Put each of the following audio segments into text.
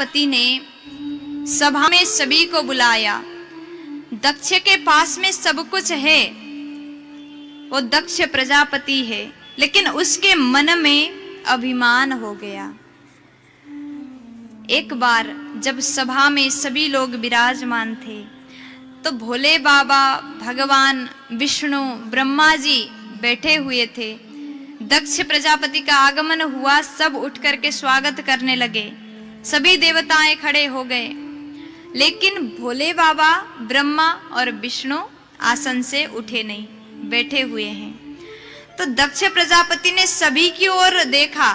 प्रजापति ने सभा में सभी को बुलाया। दक्ष के पास में सब कुछ है, वो दक्ष प्रजापति है, लेकिन उसके मन में अभिमान हो गया। एक बार जब सभा में सभी लोग विराजमान थे तो भोले बाबा, भगवान विष्णु, ब्रह्मा जी बैठे हुए थे। दक्ष प्रजापति का आगमन हुआ, सब उठ करके स्वागत करने लगे, सभी देवताएं खड़े हो गए, लेकिन भोले बाबा, ब्रह्मा और विष्णु आसन से उठे नहीं, बैठे हुए हैं। तो दक्ष प्रजापति ने सभी की ओर देखा,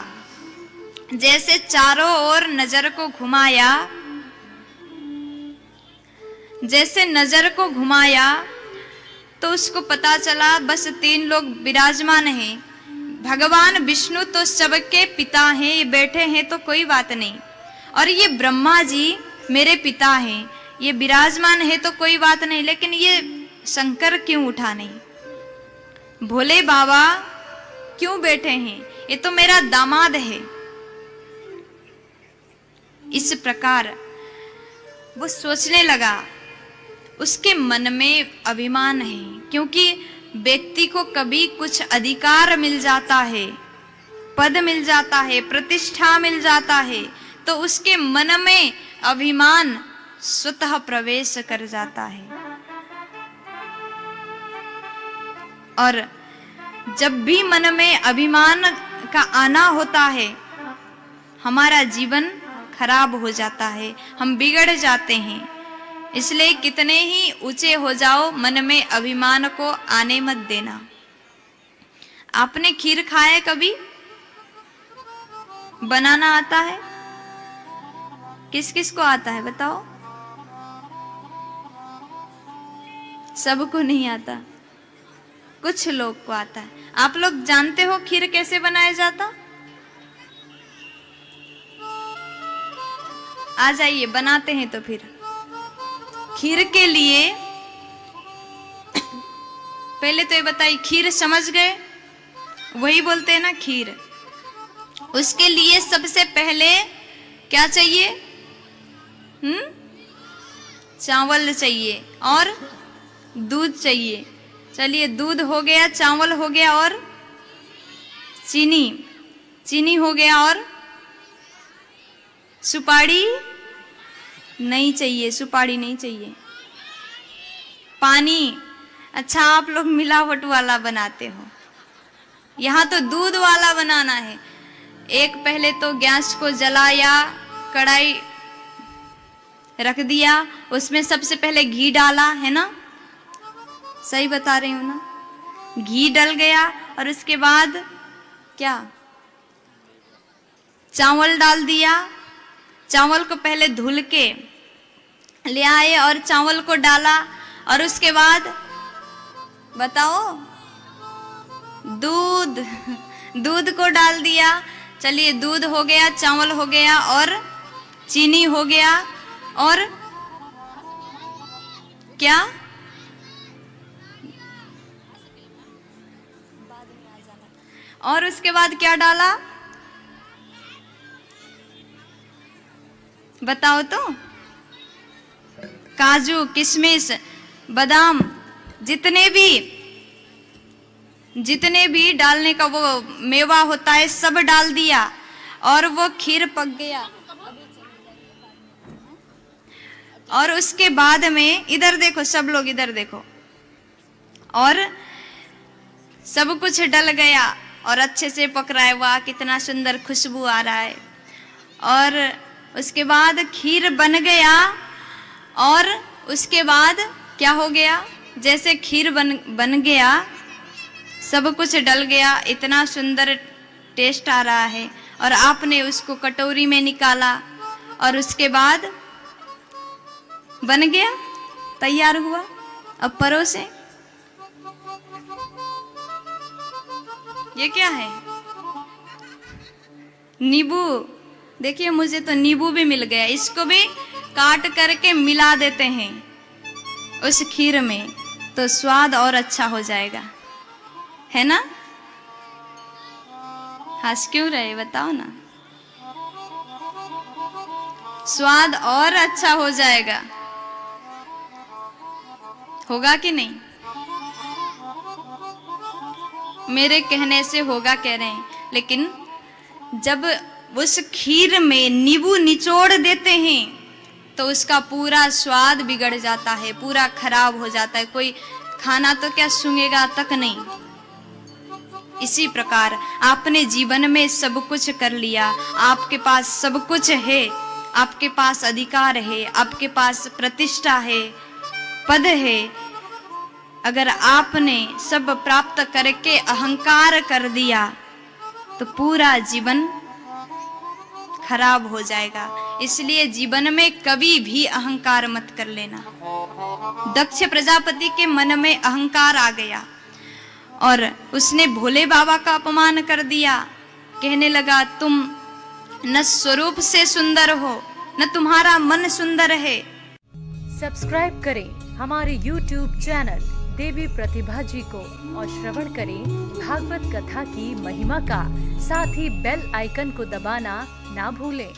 जैसे चारों ओर नजर को घुमाया, जैसे नजर को घुमाया तो उसको पता चला बस 3 लोग विराजमान हैं। भगवान विष्णु तो सबके पिता हैं, ये बैठे हैं तो कोई बात नहीं, और ये ब्रह्मा जी मेरे पिता हैं, ये विराजमान है तो कोई बात नहीं, लेकिन ये शंकर क्यों उठा नहीं? भोले बाबा क्यों बैठे हैं? ये तो मेरा दामाद है। इस प्रकार वो सोचने लगा, उसके मन में अभिमान है, क्योंकि व्यक्ति को कभी कुछ अधिकार मिल जाता है, पद मिल जाता है, प्रतिष्ठा मिल जाता है, तो उसके मन में अभिमान स्वतः प्रवेश कर जाता है। और जब भी मन में अभिमान का आना होता है, हमारा जीवन खराब हो जाता है, हम बिगड़ जाते हैं। इसलिए कितने ही ऊंचे हो जाओ, मन में अभिमान को आने मत देना। आपने खीर खाया कभी? बनाना आता है? किस किस को आता है बताओ? सबको नहीं आता, कुछ लोग को आता है। आप लोग जानते हो खीर कैसे बनाया जाता? आ जाइए, बनाते हैं। तो फिर खीर के लिए पहले तो ये बताइए, खीर समझ गए? वही बोलते हैं ना खीर। उसके लिए सबसे पहले क्या चाहिए? चावल चाहिए और दूध चाहिए। चलिए, दूध हो गया, चावल हो गया, और चीनी हो गया, और सुपारी नहीं चाहिए, सुपारी नहीं चाहिए। पानी, अच्छा आप लोग मिलावट वाला बनाते हो, यहाँ तो दूध वाला बनाना है। एक पहले तो गैस को जलाया, कढ़ाई रख दिया, उसमें सबसे पहले घी डाला, है ना? सही बता रही हूं ना? घी डल गया, और उसके बाद क्या? चावल डाल दिया। चावल को पहले धुल के ले आए और चावल को डाला, और उसके बाद बताओ, दूध को डाल दिया। चलिए, दूध हो गया, चावल हो गया, और चीनी हो गया, और क्या? और उसके बाद क्या डाला? बताओ तो। काजू, किशमिश, बादाम, जितने भी डालने का वो मेवा होता है, सब डाल दिया, और वो खीर पक गया। और उसके बाद में, इधर देखो सब लोग, इधर देखो, और सब कुछ डल गया और अच्छे से पक रहा है। वाह, कितना सुंदर खुशबू आ रहा है। और उसके बाद खीर बन गया, और उसके बाद क्या हो गया? जैसे खीर बन गया, सब कुछ डल गया, इतना सुंदर टेस्ट आ रहा है, और आपने उसको कटोरी में निकाला, और उसके बाद बन गया, तैयार हुआ। अब परोसे। ये क्या है? नींबू। देखिए, मुझे तो नींबू भी मिल गया, इसको भी काट करके मिला देते हैं उस खीर में, तो स्वाद और अच्छा हो जाएगा, है ना? हंस क्यों रहे बताओ ना? स्वाद और अच्छा हो जाएगा। होगा कि नहीं? मेरे कहने से होगा कह रहे हैं, लेकिन जब उस खीर में नींबू निचोड़ देते हैं तो उसका पूरा स्वाद बिगड़ जाता है, पूरा खराब हो जाता है। कोई खाना तो क्या सूंघेगा तक नहीं। इसी प्रकार आपने जीवन में सब कुछ कर लिया, आपके पास सब कुछ है, आपके पास अधिकार है, आपके पास प्रतिष्ठा है, पद है। अगर आपने सब प्राप्त करके अहंकार कर दिया तो पूरा जीवन खराब हो जाएगा। इसलिए जीवन में कभी भी अहंकार मत कर लेना। दक्ष प्रजापति के मन में अहंकार आ गया और उसने भोले बाबा का अपमान कर दिया। कहने लगा, तुम न स्वरूप से सुंदर हो, न तुम्हारा मन सुंदर है। सब्सक्राइब करें हमारे YouTube चैनल देवी प्रतिभा जी को और श्रवण करें भागवत कथा की महिमा का। साथ ही बेल आइकन को दबाना ना भूलें।